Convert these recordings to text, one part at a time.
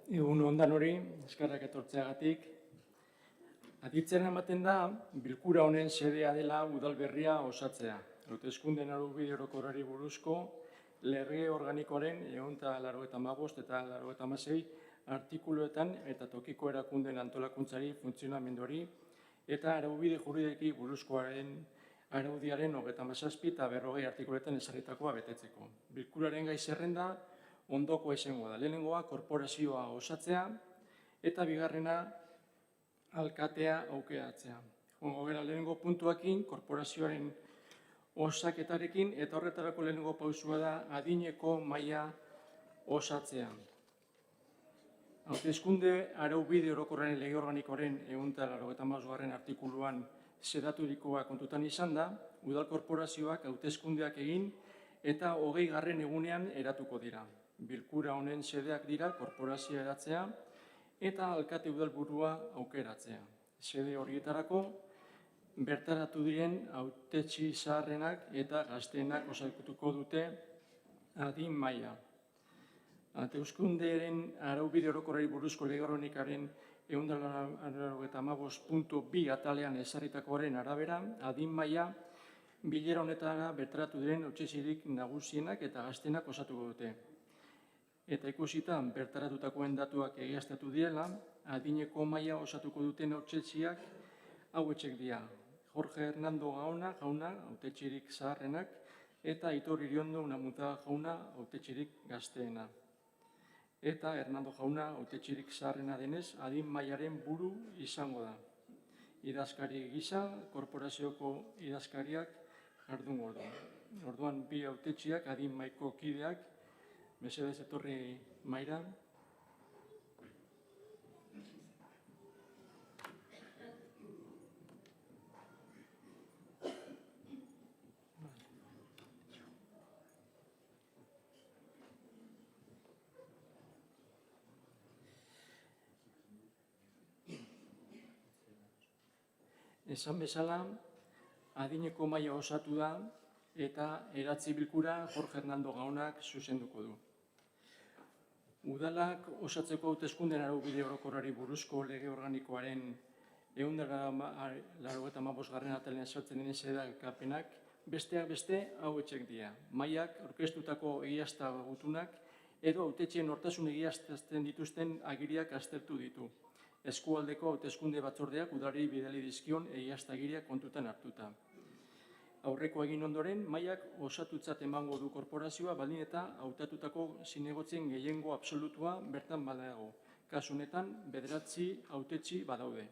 Egun ondan hori, eskerrak etortzeagatik. Aditzen ematen da, bilkura honen xedea dela udalberria osatzea. Hauteskundeen araubide orokorrari buruzko lege organikoaren 185 eta 186 artikuluetan eta tokiko erakundeen antolakuntzari, funtzionamenduari eta araubide juridiki buruzkoaren araudiaren 37 eta 40 artikuluetan ezarritakoa betetzeko. Bilkuraren gai zerrenda ondoko esango da. Lehenengoa, korporazioa osatzea eta bigarrena, alkatea aukeratzea. Lehenengo puntuakin, korporazioaren osaketarekin eta horretarako lehenengo pausua da adineko maila osatzea. Hauteskunde araubide orokorraren lege organikoaren 185. artikuluan xedaturikoa kontutan izan da, udal korporazioak hauteskundeak egin eta 20. egunean eratuko dira. Bilkura honen xedeak dira korporazioa eratzea eta alkate udalburua aukeratzea. Xede horietarako bertaratu diren hautetsi zaharrenak eta gazteenak osatuko dute adin maila. Hauteskundeen araubide orokorrari buruzko lege organikoaren 185.2 atalean ezarritakoaren arabera, adin maila bilera honetara bertaratu diren hautetsirik nagusienak eta gazteenak osatuko dute. Eta ikusita bertaratutakoen datuak egiaztatu direla, adineko maila osatuko duten hautetsiak hauetxek dira. Jorge Hernando Gaona jauna, hautetsirik zaharrenak, eta Aitor Iriondo Unamunzaga jauna, hautetsirik gazteena. Eta Hernando jauna, hautetsirik zaharrena denez, adin mailaren buru izango da. Idazkari gisa, korporazioko idazkariak jardungo da. Orduan, bi hautetsiak, adin mahaiko kideak, mesedez etorri mahaira. Esan bezala, adineko maila osatu da eta eratzi bilkura Jorge Hernando Gaonak zuzenduko du. Udalak osatzeko hauteskundeen araubide orokorrari buruzko lege organikoaren 185. atalean ezartzen den xedapenak besteak beste hauetxek dira. Mailak aurkeztutako egiazta gutunak edo hautetxien nortasun egiaztatzen dituzten agiriak aztertu ditu. Eskualdeko hauteskunde batzordeak udalari bidali dizkion egiaztagiriak kontutan hartuta. Aurreko egin ondoren, mailak osatutzat emango du korporazioa, baldin eta hautatutako zinegotzien gehiengo absolutua bertan badago. Kasu honetan, 9 hautetsi badaude.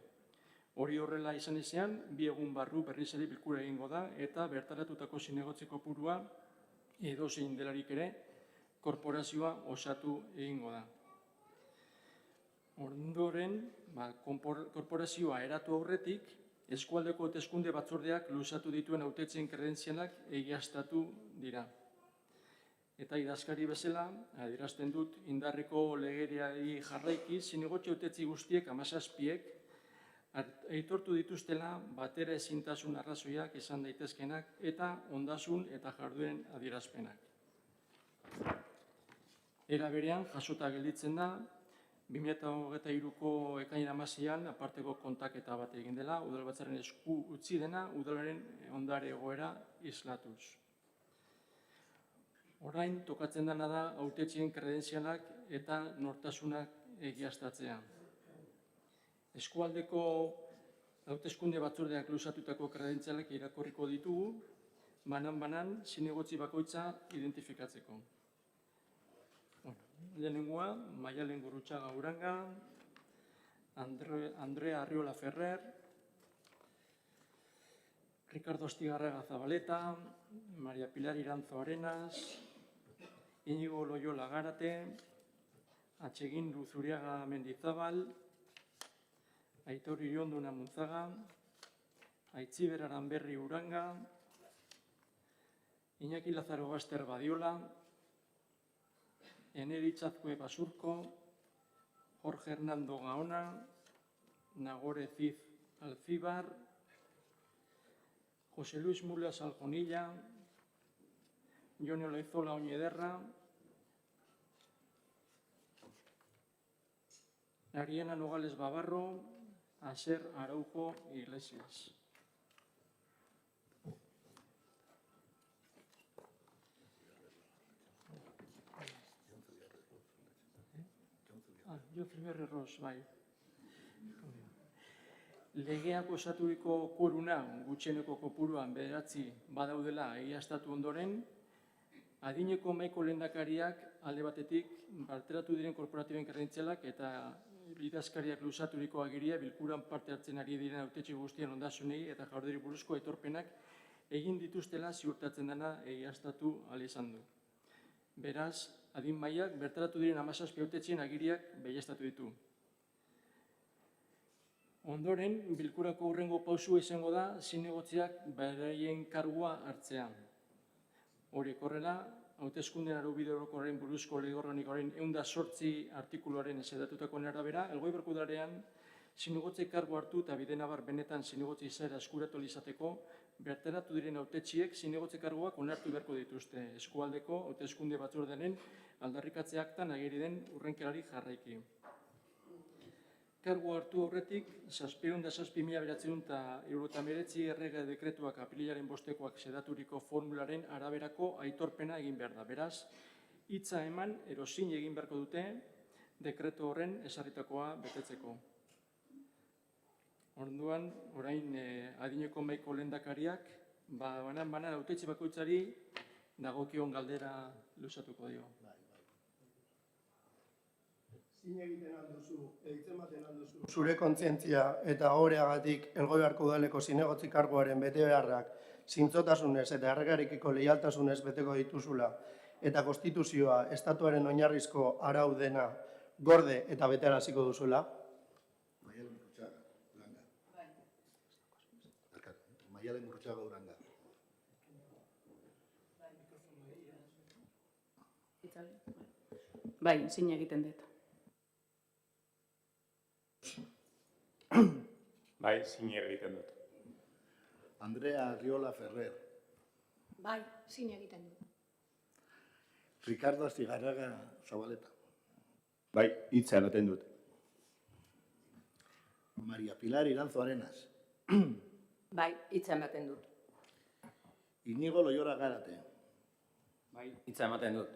Hori horrela izan ezean, 2 egun barru berriz ere bilkura egingo da eta bertaratutako zinegotzi kopurua edozein delarik ere korporazioa osatu egingo da. Ondoren, korporazioa eratu aurretik, eskualdeko hauteskunde batzordeak luzatu dituen hautetzien kredentzialak egiaztatu dira. Eta idazkari bezala, adierazten dut, indarreko legeriari jarraiki, zinegotzi hautetzi guztiek 17ek aitortu dituztela batera ezintasun arrazoiak izan daitezkenak eta ondasun eta jarduen adierazpenak. Era berean, jasota gelditzen da, 2023ko ekainaren 16an aparteko kontaketa bat egin dela, udalbatzaren esku utzi dena, udalaren ondare egoera islatuz. Orain, tokatzen dena da hautetzien kredentzialak eta nortasunak egiaztatzea. Eskualdeko hauteskunde batzordeak luzatutako kredentzialak irakurriko ditugu, banan-banan zinegotzi bakoitza identifikatzeko. Lehenengoa, Maialen Gurrutxaga Uranga, Andrea Arriola Ferrer, Ricardo Astigarraga Zabaleta, Maria Pilar Iranzo Arenas, Iñigo Loyola Gárate, Atsegin Luzuriaga Mendizabal, Aitor Iriondo Unamunzaga, Aitziber Aranberri Uranga, Iñaki Lazaro Baster Badiola, Eneri Itzazkue Basurko, Jorge Hernando Gaona, Nagore Ziz Alcibar, José Luis Mulas Aljonilla, Jone Olaizola Oñederra, Ariana Nogales Babarro, Aser Araujo Iglesias. Jofi Berrerros, bai. Legeak osaturiko koruna gutxieneko kopuruan 9 badaudela egiaztatu ondoren, adineko mahaiko lehendakariak alde batetik barteratu diren korporatiben kredentzialak eta idazkariak luzaturiko agiria bilkuran parte hartzen ari diren hautetxe guztien ondasunei eta jaurderi buruzko aitorpenak egin dituztela ziurtatzen dena egiaztatu ahal izan du. Beraz, adin mahaiak bertaratu diren 17 hautetxeen agiriak baieztatu ditu. Ondoren, bilkurako hurrengo pausua izango da zinegotziak beraien kargua hartzea. Horiek horrela, hauteskunden araubide orokorraren buruzko lege organikoaren 108 artikuluaren esadatutakoen arabera, Elgoibarko Udalean zinegotzi kargu hartu eta bidenabar benetan zinegotzi izaera eskuratu izateko, bertaratu diren hautetxiek zinegotzi karguak onartu beharko dituzte eskualdeko hauteskunde batzordearen aldarrikatze aktan ageri den urrenkelari jarraiki. Kargu hartu aurretik, 707.979 errege dekretuak aprilaren 5ekoak sedaturiko formularen araberako aitorpena egin behar da. Beraz, hitza eman erozin egin beharko dute dekretu horren esarritakoa betetzeko. Orduan, orain adineko mahaiko lehendakariak, banan hautetxe bakoitzari dagokion galdera luzatuko dio. Zin egiten alduzu, eitzematen alduzu. Zure kontzientzia eta horreagatik Elgoibarko Udaleko zinegotzi karguaren betebeharrak zintzotasunez eta erregarekiko leialtasunez beteko dituzula eta konstituzioa estatuaren oinarrizko arau dena gorde eta betearaziko duzula. Maialen Murutxaga, Uranga. Maialen Murutxaga, Uranga. Bai, zin egiten dut. Bai, zin egiten dut. Andrea Arriola Ferrer. Bai, zin egiten dut. Ricardo Astigarraga Zabaleta. Bai, hitza ematen dut. Maria Pilar Iranzo Arenas. Bai, hitza ematen dut. Inigo Loyola Garate. Bai, hitza ematen dut.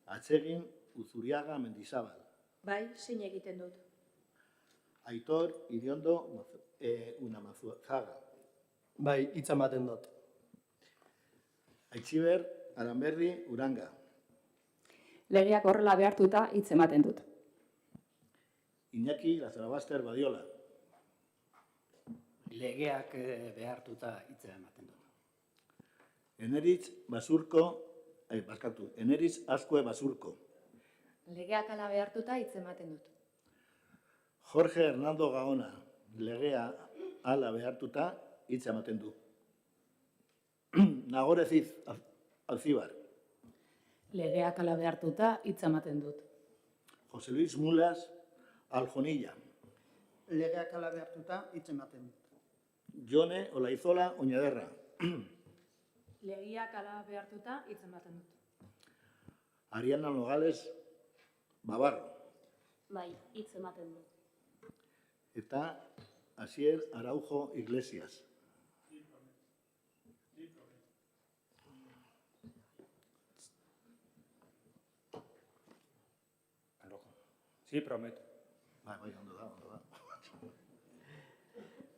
Atsegin Uzuriaga Mendizabal. Bai, zin egiten dut. Aitor Iriondo Unamazuaga. Bai, hitza ematen dut. Aitziber Aranberri Uranga. Legeak horrela behartuta hitz ematen dut. Iñaki Lazarabaster Badiola. Legeak behartuta hitza ematen dut. Eneritz Azkue Basurko. Legeak ala behartuta hitz ematen dut. Jorge Hernando Gaona. Legea hala behartuta hitza ematen du. Nagore Ziz Alzibar. Legeak ala behartuta hitz ematen dut. José Luis Mulas Aljonilla. Legeak ala behartuta hitz ematen dut. Jone Olaizola Oñaderra. Legeak ala behartuta hitz ematen dut. Ariana Nogales Babarro. Bai, hitz ematen dut. Eta Asier Araujo Iglesias. Sí, prometo. Bai, ondo da.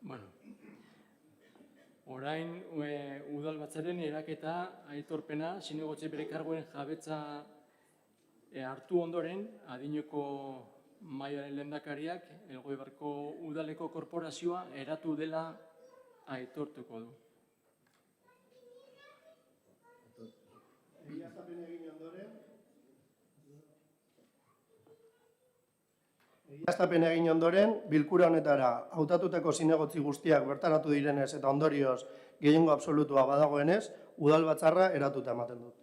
Bueno, orain udalbatzaren eraketa aitorpena zinegotzi bere karguen jabetza hartu ondoren adineko mahaiaren lehendakariak Elgoibarko Udaleko korporazioa eratu dela aitortuko du. Egiaztapen egin ondoren, bilkura honetara hautatutako zinegotzi guztiak bertaratu direnez eta ondorioz gehiengo absolutua badagoenez, udalbatzarra eratuta ematen dut.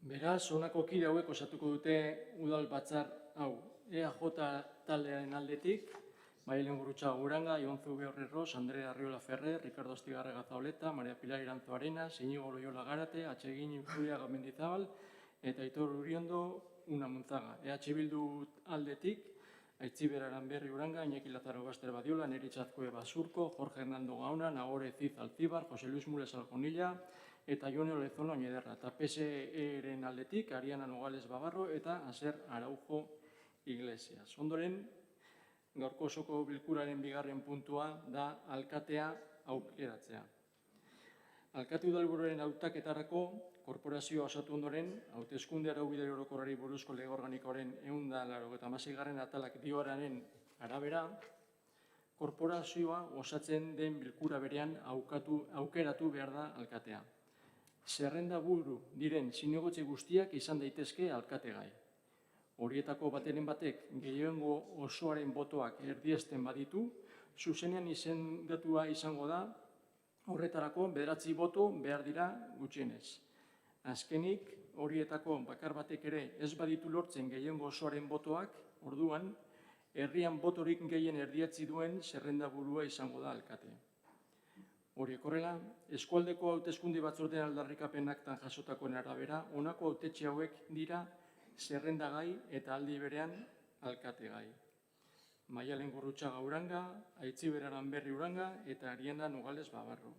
Beraz, honako kide hauek osatuko dute udalbatzar hau. EAJ taldearen aldetik, Maialen Murutxaga Uranga, Ion Zubiorrerros, Andrea Arriola Ferrer, Ricardo Astigarraga Zabaleta, Maria Pilar Iranzo Arenas, Inigo Loyola Garate, Atsegin Uzuriaga Mendizabal eta Aitor Iriondo una Munzaga. EH Bildu aldetik, Aitziber Aranberri Uranga, Iñaki Lazarobaster Badiola, Neri Txazkoe Basurko, Jorge Hernando Gaona, Nagore Ziz Alzibar, Jose Luis Mules Aljonilla, eta Jone Olezona Oñederra. Eta PSE-ren aldetik, Ariana Nogales Babarro eta Aser Araujo Iglesias. Ondoren, gaurko osoko bilkuraren bigarren puntua da alkatea aukeratzea. Alkate udalburuaren hautaketarako korporazioa osatu ondoren, hauteskunde araubide orokorrari buruzko lege organikoaren 186. atalak dioaren arabera, korporazioa osatzen den bilkura berean aukeratu behar da alkatea. Zerrenda buru diren zinegotzi guztiak izan daitezke alkategai. Horietako bateren batek gehiengo osoaren botoak erdiesten baditu, zuzenean izendatua izango da, horretarako 9 boto behar dira gutxienez. Azkenik, horietako bakar batek ere ez baditu lortzen gehiengo osoaren botoak, orduan, herrian botorik gehien erdietzi duen zerrenda burua izango da alkate. Horiek horrela, eskualdeko hauteskunde batzordean aldarrikapenaktan jasotakoen arabera, honako hautetxe hauek dira zerrendagai eta aldi berean alkategai. Maialen Gurrutxaga Uranga, Aitziber Aranberri Uranga eta Ariana Nogales Babarro.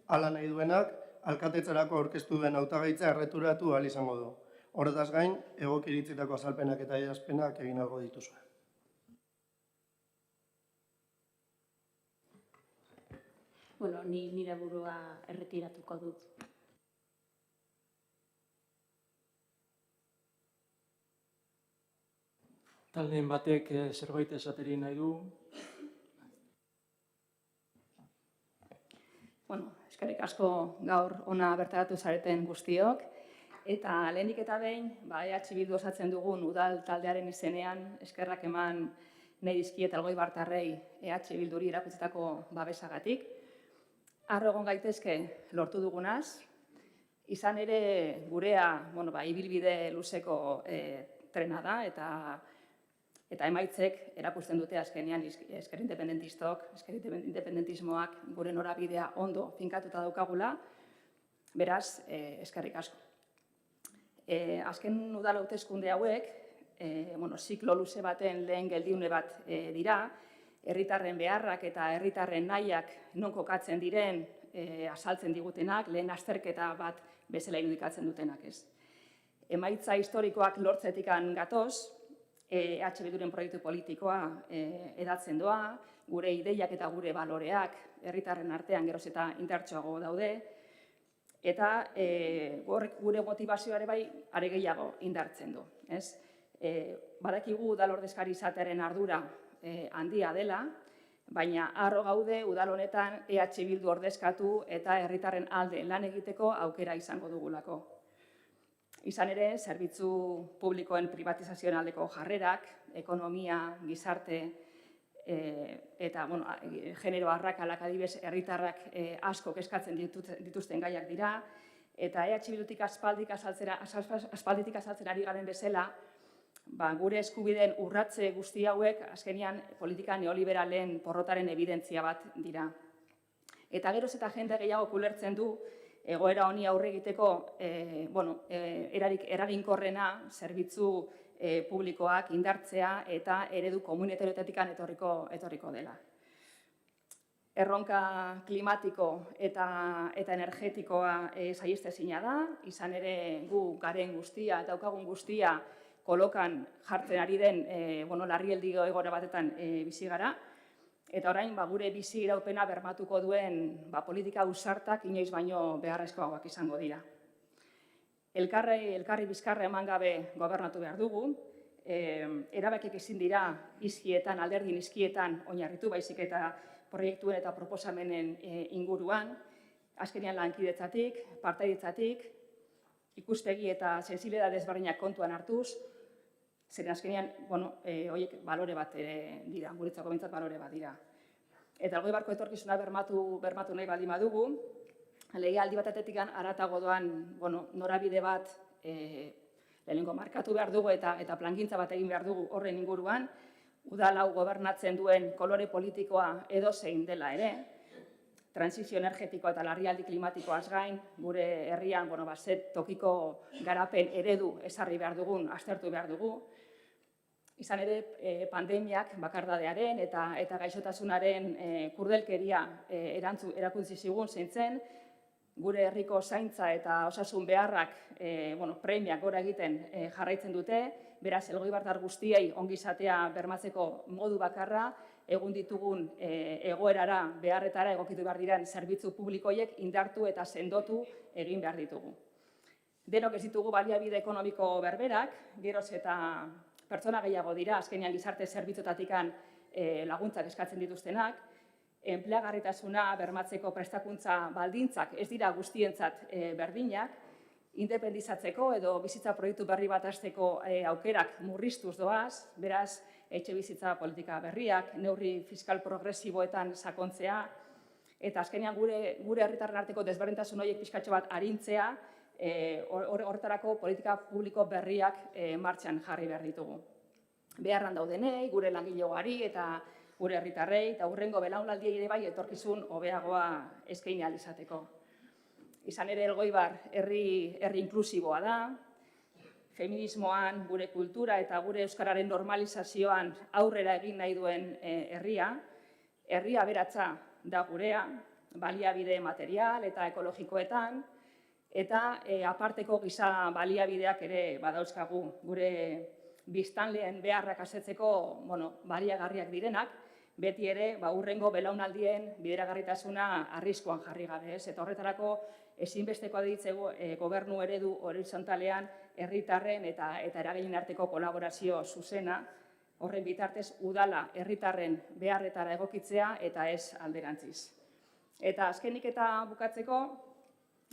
Hala nahi duenak, alkatetzarako aurkeztu duen hautagaitza erreturatu ahal izango du. Horretaz gain, egokiritzitako azalpenak eta adierazpenak egin algo dituzue. Bueno, ni nire burua erretiratuko dut. Taldeen batek zerbait esateri nahi du. Bueno, eskerrik asko gaur ona bertaratu zareten guztiok. Eta lehenik eta behin, EH Bildu osatzen dugun udal taldearen izenean, eskerrak eman nahi dizkiet Algoi Bartarrei EH Bilduri erakutsitako babesagatik. Harro egon gaitezke lortu dugunaz, izan ere gurea ibilbide luzeko trena da eta emaitzek erakusten dute azkenean ezker independentismoak gure norabidea ondo finkatuta daukagula, beraz, eskerrik asko. Azken udal hauteskunde hauek, ziklo luze baten lehen geldiune bat dira, herritarren beharrak eta herritarren nahiak non kokatzen diren azaltzen digutenak, lehen azterketa bat bezala irudikatzen dutenak ez. Emaitza historikoak lortzetikan gatoz, EH Bilduren proiektu politikoa edatzen doa, gure ideiak eta gure baloreak herritarren artean geroz eta indartsuago daude, eta gure motivazioare bai are gehiago indartzen du. Badakigu udal ordezkari izatearen ardura handia dela, baina harro gaude udal honetan EH Bildu ordezkatu eta herritarren alde lan egiteko aukera izango dugulako. Izan ere, zerbitzu publikoen privatizazioen aldeko jarrerak, ekonomia, gizarte eta genero arrakalak adibez herritarrak asko kezkatzen dituzten gaiak dira, eta EH Bildutik aspalditik azaltzen ari garen bezala, gure eskubideen urratze guzti hauek azkenean politika neoliberalen porrotaren evidentzia bat dira. Eta geroz eta jende gehiago ulertzen du egoera honi aurre egiteko eraginkorrena zerbitzu publikoak indartzea eta eredu komunitarioetatik etorriko dela. Erronka klimatiko eta energetikoa saihestezina da, izan ere gu garen guztia, daukagun guztia kolokan jartzen ari den larrialdi egoera batetan bizi gara, eta orain gure bizi iraupena bermatuko duen politika ausartak inoiz baino beharrezkoagoak izango dira. Elkarri bizkarra eman gabe gobernatu behar dugu, erabakiak ezin dira izkietan, alderdien izkietan oinarritu, baizik eta proiektuen eta proposamenen inguruan, azkenean lankidetzatik, partaidetzatik, ikuspegi eta sentsibilitate desberdinak kontuan hartuz, zeren azkenean, horiek balore bat dira, guretzako behintzat balore bat dira. Eta Algoi Barko etorkizuna bermatu nahi baldin badugu, legealdi batetik haratago doan norabide bat lehenengo markatu behar dugu eta plangintza bat egin behar dugu horren inguruan, udal hau gobernatzen duen kolore politikoa edozein dela ere, transizio energetikoa eta larrialdi klimatikoaz gain, gure herrian, zer tokiko garapen eredu ezarri behar dugun, aztertu behar dugu. Izan ere, pandemiak bakardadearen eta gaixotasunaren kurdelkeria erakuntzi zigun zeintzen, gure herriko zaintza eta osasun beharrak premiak gora egiten jarraitzen dute, beraz, elgoibartar guztiei ongizatea bermatzeko modu bakarra, egun ditugun egoerara, beharretara egokitu behar diren zerbitzu publikoiek indartu eta sendotu egin behar ditugu. Denok ez ditugu baliabide ekonomiko berberak, geroz eta pertsona gehiago dira, azkenean gizarte zerbitzuetatik laguntzak eskatzen dituztenak, enpleagarritasuna bermatzeko prestakuntza baldintzak ez dira guztientzat berdinak, independizatzeko edo bizitza proiektu berri bat hasteko aukerak murriztuz doaz, beraz, etxe bizitza politika berriak, neurri fiskal progresiboetan sakontzea, eta azkenean gure herritarren arteko desberdintasun horiek pixkatxo bat arintzea, horretarako politika publiko berriak martxan jarri behar ditugu. Beharran daudenei, gure langilegoari eta gure herritarrei, eta hurrengo belaunaldiei ere bai etorkizun hobeagoa eskaini ahal izateko. Izan ere, Elgoibar herri inklusiboa da, feminismoan, gure kultura eta gure euskararen normalizazioan aurrera egin nahi duen herria, herria aberatsa da gurea, baliabide material eta ekologikoetan, eta aparteko giza baliabideak ere badauzkagu, gure biztanleen beharrak asetzeko baliagarriak direnak, beti ere hurrengo belaunaldien bideragarritasuna arriskuan jarri gabe, eta horretarako ezinbestekoa ditzegu gobernu eredu horizontalean herritarren eta eragileen arteko kolaborazio zuzena, horren bitartez udala herritarren beharretara egokitzea eta ez alderantziz. Eta azkenik eta bukatzeko,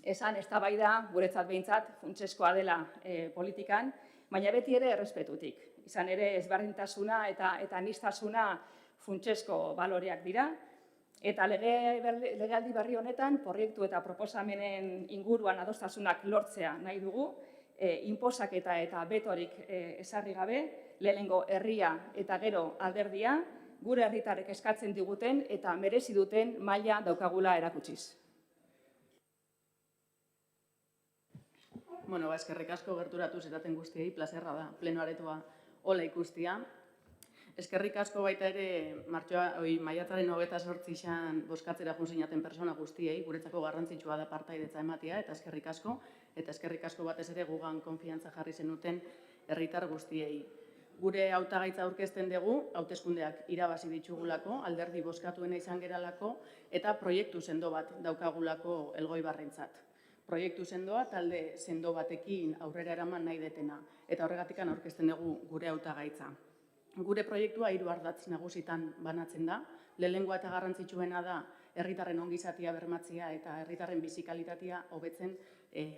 esan eztabaida guretzat behintzat funtsezkoa dela politikan, baina beti ere errespetutik. Izan ere ezberdintasuna eta aniztasuna funtsezko baloreak dira, eta legealdi berri honetan proiektu eta proposamenen inguruan adostasunak lortzea nahi dugu, inposaketa eta betorik ezarri gabe, lehenengo herria eta gero alderdia, gure herritarrek eskatzen diguten eta merezi duten maila daukagula erakutsiz. Eskerrik asko gerturatu zeraten guztiei, plazerra da, pleno aretoa hola ikustia. Eskerrik asko baita ere maiatzaren 28 bozkatzera junzinaten persona guztiei, guretzako garrantzitsua da partaidetza ematea, eta eskerrik asko batez ere gugan konfiantza jarri zenuten herritar guztiei. Gure hautagaitza aurkezten dugu, hauteskundeak irabazi ditugulako, alderdi bozkatuena izan geralako, eta proiektu sendo bat daukagulako Elgoibarrentzat. Proiektu sendoa talde sendo batekin aurrera eraman nahi detena, eta horregatik aurkezten dugu gure hautagaitza. Gure proiektua 3 ardatz nagusitan banatzen da. Lehenengoa eta garrantzitsuena da herritarren ongizatia bermatzea eta herritarren bizi kalitatea hobetzen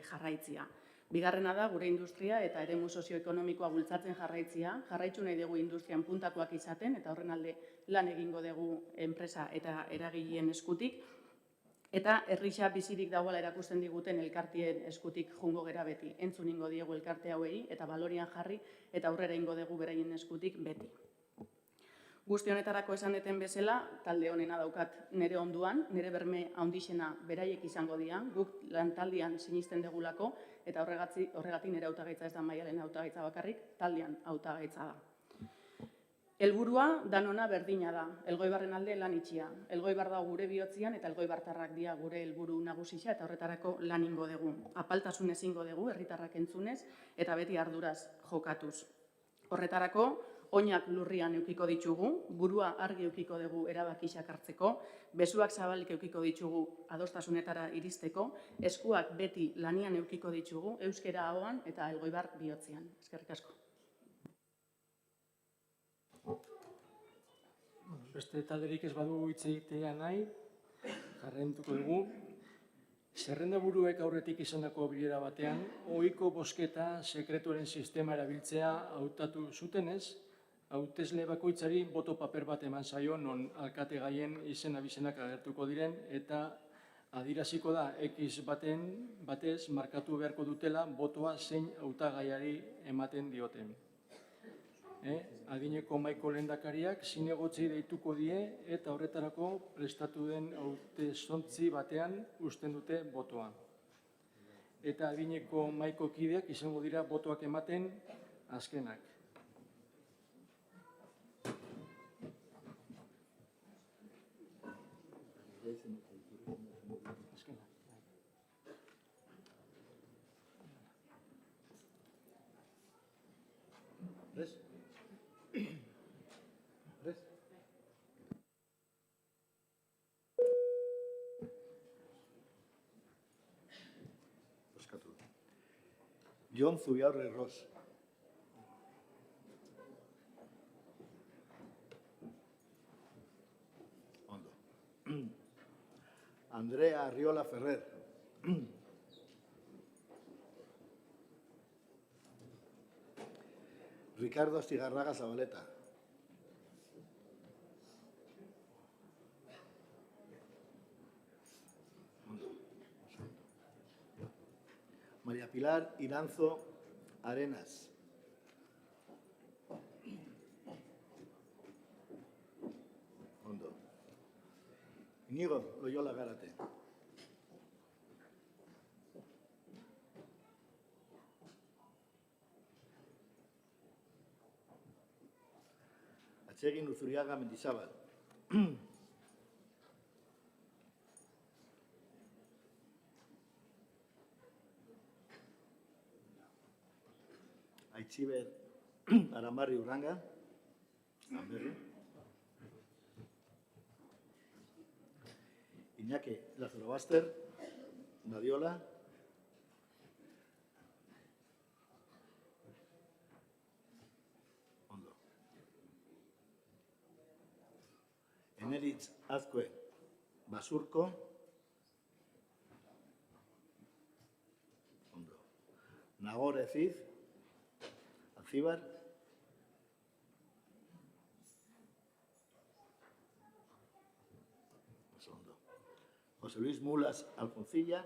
jarraitzea. Bigarrena da gure industria eta eremu sozioekonomikoa bultzatzen jarraitzea. Jarraitzu nahi dugu industrian puntakoak izaten eta horren alde lan egingo dugu enpresa eta eragileen eskutik. Eta herrisa bizirik dagoela erakusten diguten elkartien eskutik jungo gera beti. Entzun ingo diegu elkarte hauei eta balorian jarri eta aurrera ingo dugu beraien eskutik beti. Guzti honetarako esan deten bezala, talde honena daukat nire onduan, nire berme handixena beraiek izango dian, guk lantaldean sinisten degulako, eta horregatik nire hautagaitza ez da Maialen hautagaitza bakarrik, taldean hautagaitza da. Helburua danona berdina da, Elgoibarren alde lan itxia. Elgoibar da gure bihotzian eta elgoibartarrak dira gure helburu nagusisa eta horretarako lan ingo dugu. Apaltasun ezingo dugu, herritarrak entzunez eta beti arduraz jokatuz. Horretarako, oinak lurrian eukiko ditugu, burua argi eukiko dugu erabakiak hartzeko, besuak zabalik eukiko ditugu adostasunetara iristeko, eskuak beti lanian eukiko ditugu, euskera ahoan eta Elgoibar bihotzian. Eskerrik asko. Beste talderik ez badu hitz egitea nahi, jarraituko dugu. Zerrendaburuek aurretik izandako bilera batean, ohiko bozketa sekretuaren sistema erabiltzea hautatu zutenez, hautesle bakoitzari boto paper bat eman zaio non alkategaien izen-abizenak agertuko diren eta adieraziko da X batez markatu beharko dutela botoa zein hautagaiari ematen dioten. adineko mahaiko lehendakariak zinegotzei deituko die eta horretarako prestatu den hautestontzi batean uzten dute botoa. Eta adineko mahaiko kideak izango dira botoak ematen azkenak. Res? Res? Bozkatu. Jon Zubiaurre Ros. Ondo. Andrea Arriola Ferrer. Ricardo Astigarraga Zabaleta. María Pilar Iranzo Arenas. Ondo. Íñigo Loyola Gárate. Atsegin Uzuriaga Mendizabal. Aitziber Aramarri Urranga. Amberri. Iñaki Lázaro Baster. Nadiola. Ondo. Eneritz Azkue Basurko. Ondo. Nagore Ziz. Alcibar. Ondo. José Luis Mulas Alfoncilla.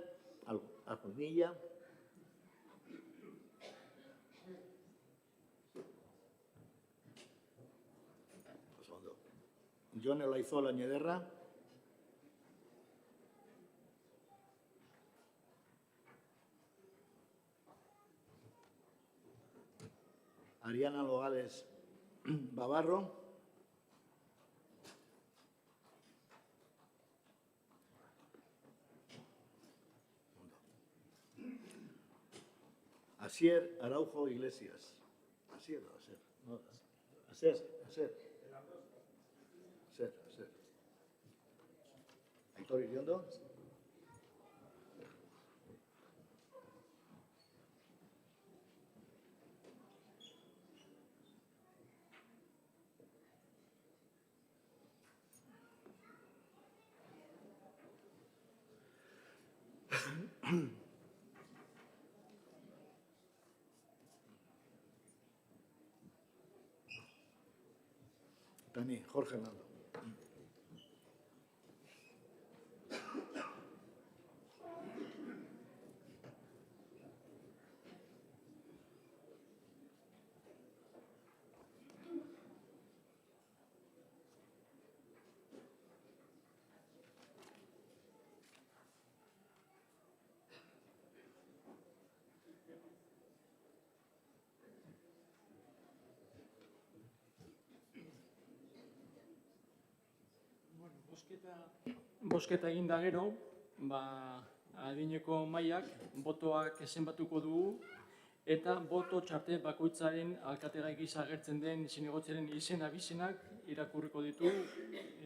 Alfonilla. Ondo. Jon Olaizola Ñederra. Ariana Logales Babarro. Asier Araujo Iglesias. Asier o Asier. No, Asier. Asier. Aitor Iriondo. Tani, Jorge Hernando. Bosketa egin da gero, adineko mahaiak botoak zenbatuko dugu eta boto txarte bakoitzaren alkategai gisa agertzen den zinegotzaren izen abizenak irakurriko ditu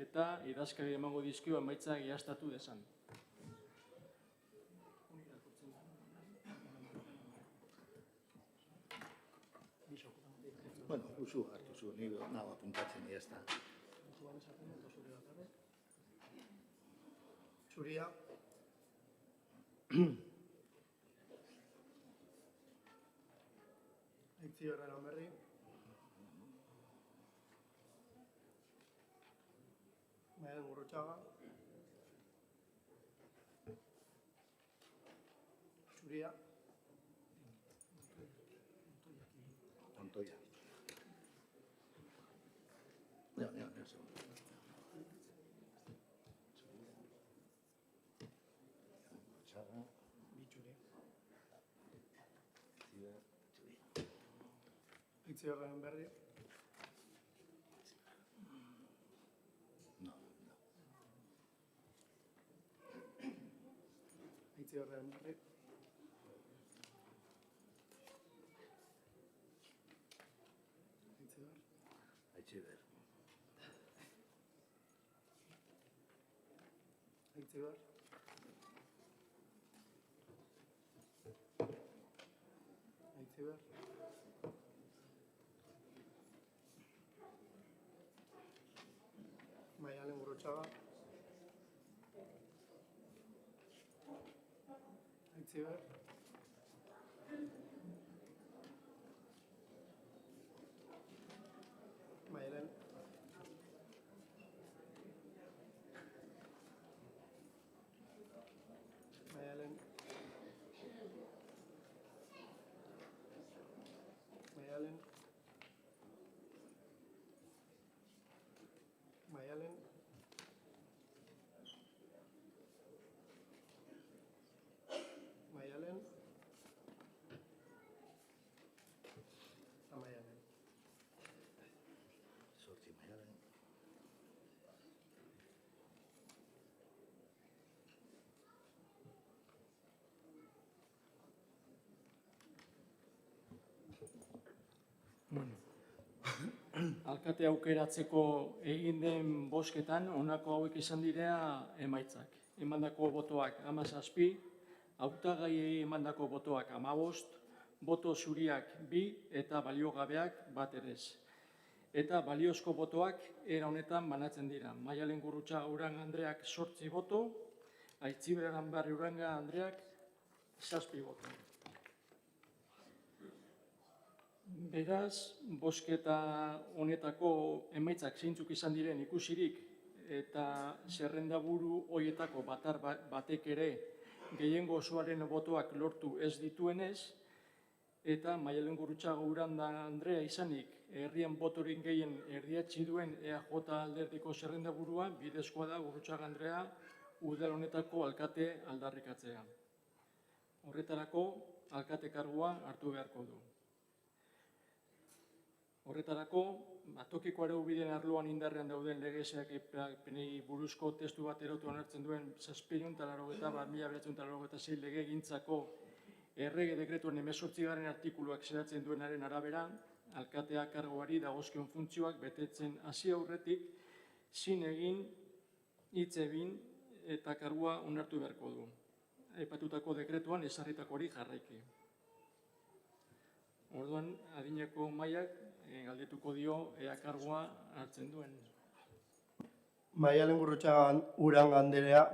eta idazkari emango dizkio emaitzak egiaztatu dezan. Bueno, usu hartu zu, ni nago apuntatzen ya está. Zuria. Aitziber Aramarri. Maialen Gurrutxaga. Zuria. Montoya. Itzi horren berri. Itzi horren berri. Itzi hor. Aitziber. Itzi hor. Itzi hor. Maialen Gurrutxaga. Aitziber. Maialen. Maialen. Maialen. Maialen. Maialen. Maialen. Zortzi Maialen. Alkate aukeratzeko egin den bozketan honako hauek izan dira emaitzak. Emandako botoak 17, hautagaiei emandako botoak 15, boto zuriak 2 eta baliogabeak 1 ere ez. Eta baliozko botoak era honetan banatzen dira. Maialen Gurrutxaga Uranga Andreak 8 boto, Aitziber Aranbarri Uranga Andreak 7 boto. Beraz, bozketa honetako emaitzak zeintzuk izan diren ikusirik eta zerrendaburu horietako batek ere gehiengo osoaren botoak lortu ez dituenez, eta Maialen Gurrutxaga Uranga Andrea izanik herrian botorik gehien erdietsi duen EAJ alderdiko zerrendaburua, bidezkoa da Gurrutxaga Andrea udal honetako alkate aldarrikatzea. Horretarako, alkate kargua hartu beharko du. Horretarako, tokiko araubideen arloan indarrean dauden legezeapenei buruzko testu bat erotu onartzen duen 780/1986 legegintzako errege dekretuen 18. artikuluak xedatzen duenaren arabera, alkatea kargoari dagozkion funtzioak betetzen hasi aurretik, zin egin, hitz egin eta kargua onartu beharko du. Aipatutako dekretuan ezarritakoari jarraiki. Orduan, adineko mailak galdetuko dio ea kargua hartzen duen. Maialen Gurrutxaga Uranga Andrea,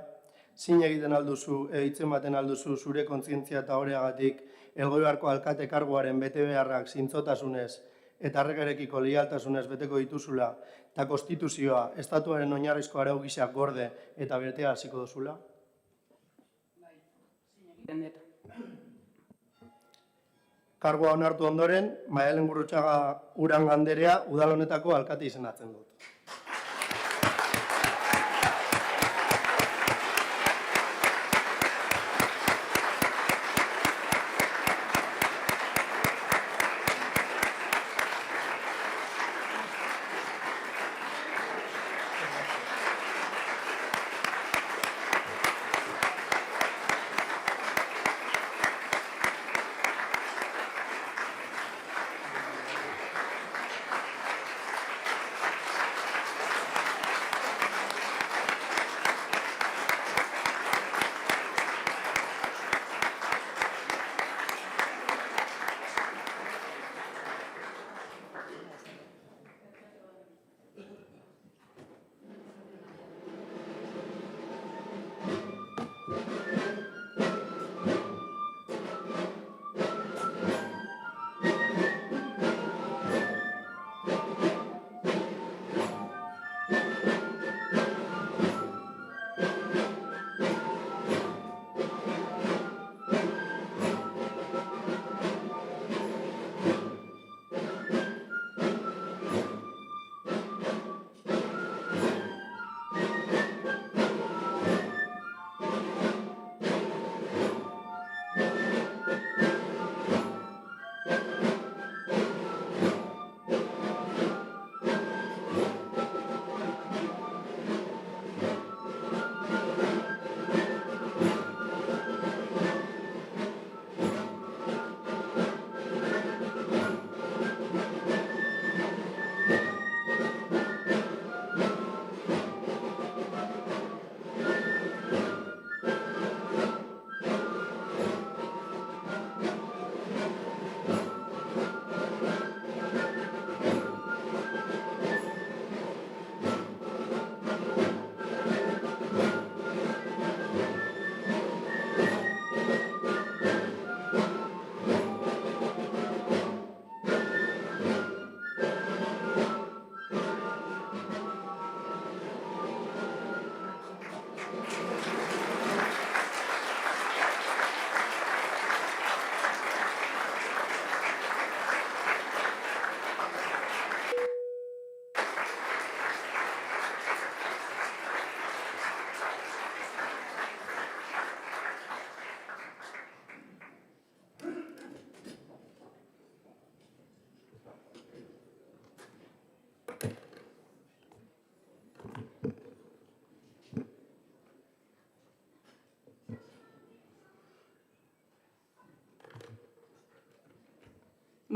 zin egiten alduzu, hitz ematen alduzu zure kontzientzia eta horregatik Elgoibarko alkate karguaren betebeharrak zintzotasunez eta erregearekiko leialtasunez beteko dituzula eta konstituzioa estatuaren oinarrizko arau gisa gorde eta betea hasiko duzula? Bai, zin egiten dut. Kargua onartu ondoren, Maialen Gurrutxaga Uranga Andrea udal honetako alkate izendatzen dut.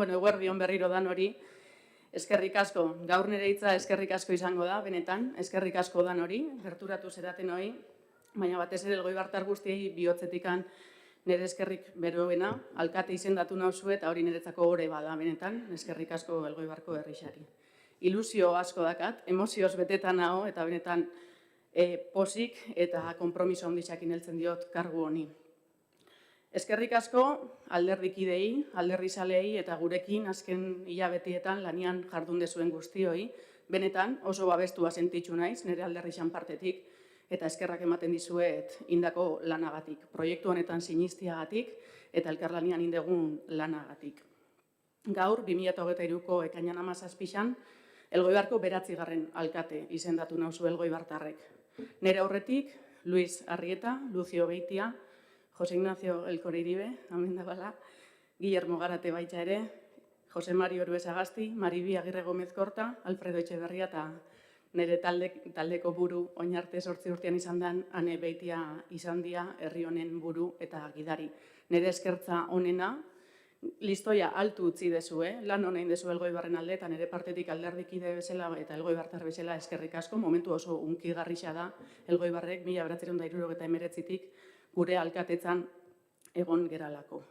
Bueno, eguerdi on berriro dan hori. Eskerrik asko, gaur nire hitza eskerrik asko izango da, benetan, eskerrik asko dan hori, gerturatu zeraten hori, baina batez ere elgoibartar guztiei bihotzetikan nire eskerrik beroena, alkate izendatu nauzue eta hori niretzako ore bada, benetan, eskerrik asko Elgoibarko herrixari. Ilusio asko dakat, emozioz betetan nago eta benetan pozik eta konpromiso handitxakin heltzen diot kargu honi. Eskerrik asko alderdikidei, alderrizalei eta gurekin azken hilabetietan lanian jardun dezuen guztioi, benetan oso babestua sentitzu naiz, nire alderrizan partetik, eta eskerrak ematen dizuet indako lanagatik, proiektu honetan sinistiagatik eta elkarlanian indegun lanagatik. Gaur, 2023ko ekainan 17an, Elgoibarko 9. alkate izendatu nauzu elgoibartarrek. Nire aurretik, Luis Arrieta, Lucio Beitia, Jose Ignacio Elkoriribe, amen da bala, Guillermo Garate baita ere, Jose Mario Oruesagasti, Maribi Agirre Gomez Korta, Alfredo Etxeberria eta nire taldeko buru oinarte 8 urtean izan den, Ane Beitia izan dia, herri honen buru eta gidari. Nire eskertza honena, listoia altu utzi dezue, lan honein dezu Elgoibarren alde, eta nire partetik alderdikide bezala eta Elgoibartar bezala eskerrik asko, momentu oso unkigarrixa da Elgoibarrek 1979tik gure alkatetzan egon geralako.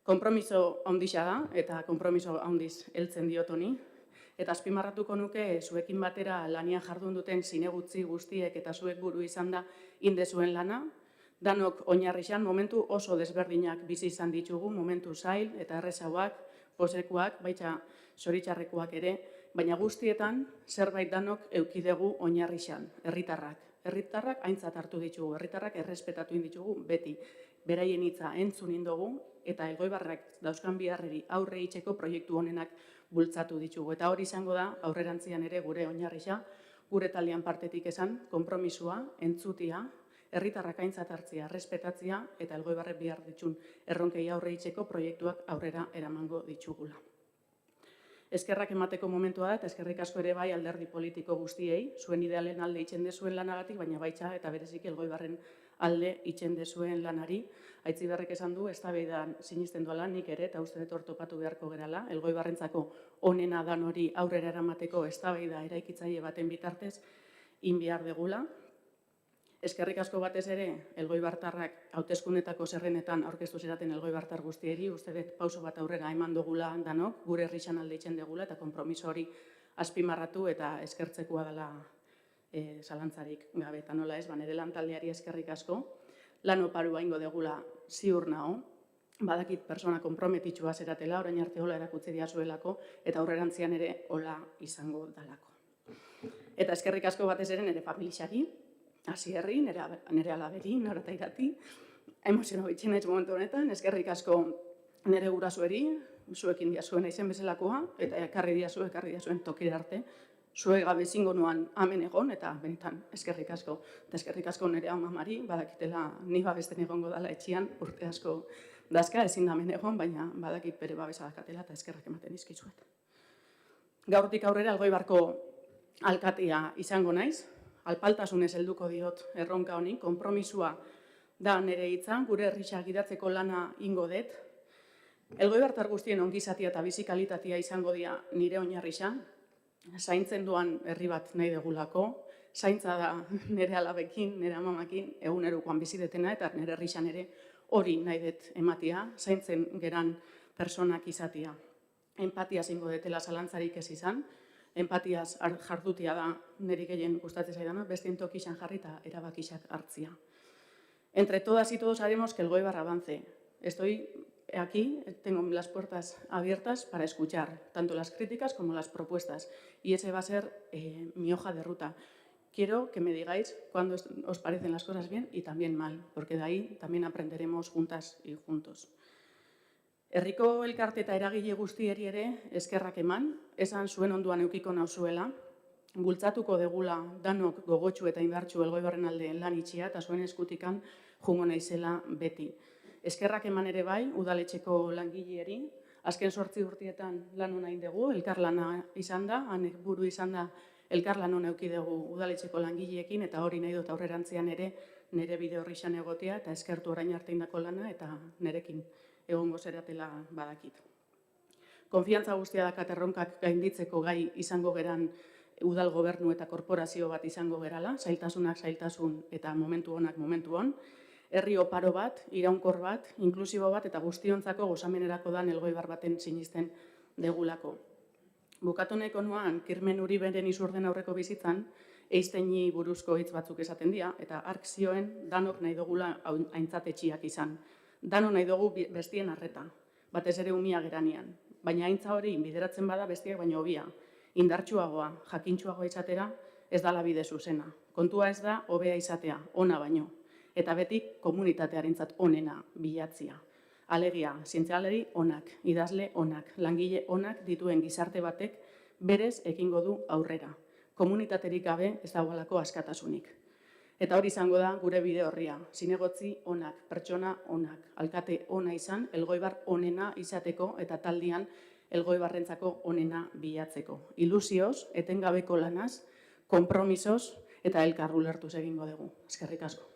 Konpromiso handixa da, eta konpromiso handiz heltzen diot honi, eta azpimarratuko nuke zuekin batera lanian jardun duten zinegutzi guztiek eta zuek buru izan da indezuen lana, danok oinarrixan momentu oso desberdinak bizi izan ditugu, momentu zail eta errezauak, posekuak, baita zoritxarrekoak ere, baina guztietan zerbait danok eukidegu oinarrixan, herritarrak. Herritarrak aintzat hartu ditugu, herritarrak errespetatu ditugu beti. Beraien hitza entzun indogu eta Elgoibarrak dauzkan biharreri aurre itxeko proiektu honenak bultzatu ditugu. Eta hori izango da aurrerantzian ere gure oinarrixa, gure taldean partetik esan, konpromisua, entzutia, herritarrak aintzat hartzia, errespetatzia eta Elgoibarrek bihar ditun erronkei aurre itxeko proiektuak aurrera eramango ditugula. Eskerrak emateko momentua da, eta eskerrik asko ere bai alderdi politiko guztiei, zuen idealen alde itxen dezuen lanagatik, baina baitza eta berezik Elgoibarren alde itxen dezuen lanari. Aitziberrek esan du, eztabaidan sinisten duela nik ere, eta uste dut hor topatu beharko gerala, Elgoibarrentzako onena dan hori aurrera eramateko eztabaida eraikitzaile baten bitartez, inbihar degula. Eskerrik asko batez ere, Elgoibartarrak hauteskunetako zerrenetan aurkeztu zeraten Elgoibartar guztieri, uste dut pauso bat aurrera eman dugula danok, gure herrixan alde itxen degula, eta konpromiso hori azpimarratu eta eskertzekoa dela zalantzarik gabe. Eta nola ez, nire lantaldeari eskerrik asko, lan oparua ingo degula ziur nago, badakit persona konprometitxua zeratela, orain arte hola erakutzi diazuelako, eta aurrerantzian ere hola izango dalako. Eta eskerrik asko batez ere nire familixari, hasi herri, nire alaberi, nire eta irati, emoziono bitxen ez momentu honetan, eskerrik asko nire gurasoeri, zuekin diazuen aizen bezalakoa, eta ekarri diazuen tokira arte, zue gabe zingo nuan amen egon, eta benetan eskerrik asko. Eta eskerrik asko nire amamari, badakitela ni babesten egongo dala etxian, urte asko dazka, ezin da amen egon, baina badakit bere babesa dakatela, eta eskerrak ematen izkizuet. Gaurtik aurrera Elgoibarko alkatea izango naiz, alpaltasunez helduko diot erronka honi, konpromisua da nire hitza, gure herrixa gidatzeko lana ingo dut. Elgoibartar guztien ongizatia eta bizikalitatea izango dira nire oinarrixa, zaintzen duan herri bat nahi degulako, zaintza da nire alabekin, nire amamakin, egunerokoan bizidetena eta nire herrixan ere hori nahi dut ematia, zaintzen geran personak izatia. Empatia zingo detela zalantzarik ez izan, empatiaz jardutia da niri gehien gustatzen zaidana, bestien tokixan jarri eta erabakixak hartzia. Entre todas y todos haremos que Elgoibar avance. Estoy aquí, tengo las puertas abiertas para escuchar tanto las críticas como las propuestas y ese va a ser mi hoja de ruta. Quiero que me digáis cuándo os parecen las cosas bien y también mal, porque de ahí también aprenderemos juntas y juntos. Herriko elkarte eta eragile guztieri ere eskerrak eman, esan zuen onduan eukiko nauzuela, bultzatuko degula danok gogotsu eta indartsu Elgoibarren alde lan itxia eta zuen eskutikan jungo naizela beti. Eskerrak eman ere bai, udaletxeko langileeri, azken 8 urtietan lan hona indegu, elkarlana izan da, hanek buru izan da elkarlan hona eukidegu udaletxeko langileekin eta hori nahi dut aurrerantzian ere nire bide horri xan egotea eta eskertu orain arte indako lana eta nerekin egongo zeratela badakit. konfiantza guztia dakat erronkak gainditzeko gai izango geran udal gobernu eta korporazio bat izango gerala, zailtasunak zailtasun eta momentu honak momentu hon, herri oparo bat, iraunkor bat, inklusibo bat eta guztiontzako gozamenerako dan Elgoibar baten sinisten degulako. Bukatu nahiko nuan, Kirmen Uriberen izurden aurreko bizitzan, eizteini buruzko hitz batzuk esaten dira, eta ark zioen danok nahi dugula aintzatetxiak izan. Danok nahi dugu bestien arreta, batez ere umia geranian. Baina aintza hori bideratzen bada bestiak baino hobia. Indartsuagoa, jakintsuagoa izatera, ez dala bide zuzena. Kontua ez da, hobea izatea, ona baino. Eta beti komunitatearentzat onena bilatzia. Alegia, zientzialeri onak, idazle onak, langile onak dituen gizarte batek berez ekingo du aurrera. Komunitaterik gabe ez dagoelako askatasunik. Eta hori izango da gure bide horria. Zinegotzi onak, pertsona onak, alkate ona izan, Elgoibar onena izateko eta taldian Elgoibarrentzako onena bilatzeko. Ilusioz, etengabeko lanaz, konpromisoz eta elkar ulertuz egingo dugu. Eskerrik asko.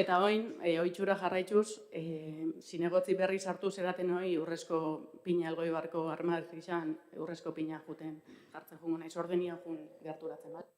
Eta oin, oitxura jarraituz, zinegotzi berri sartu zeraten hoi urrezko pina Elgoibarko armadizan urrezko pina juten jartzen jungo naiz, ordenian jun gerturatzen bat.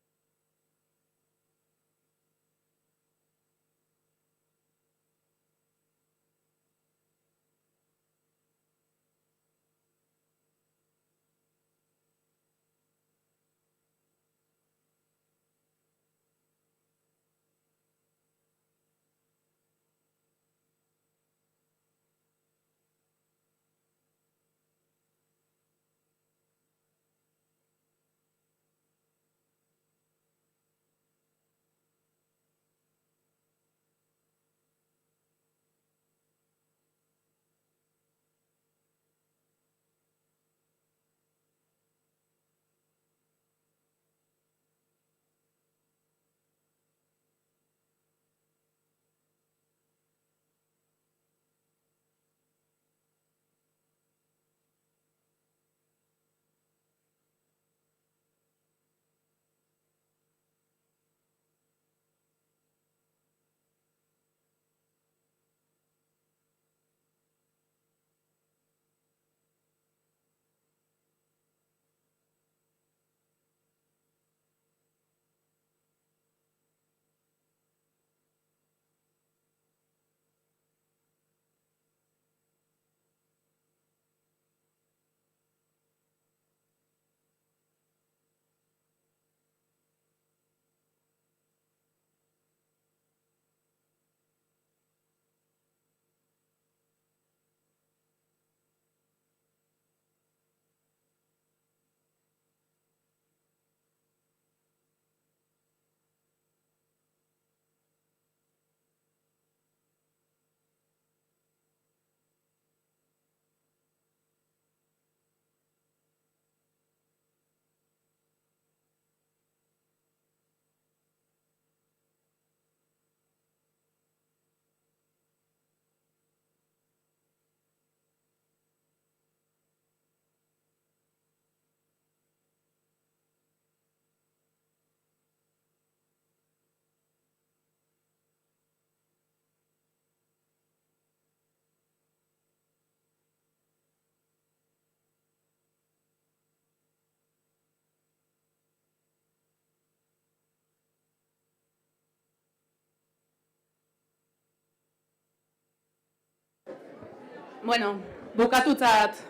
Bueno, bukatutzat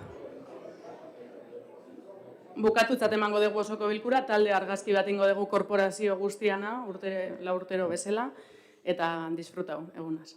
emango dugu osoko bilkura, talde argazki bat ingo dugu korporazio guztiana, lau urtero bezala, eta disfrutau, egunaz.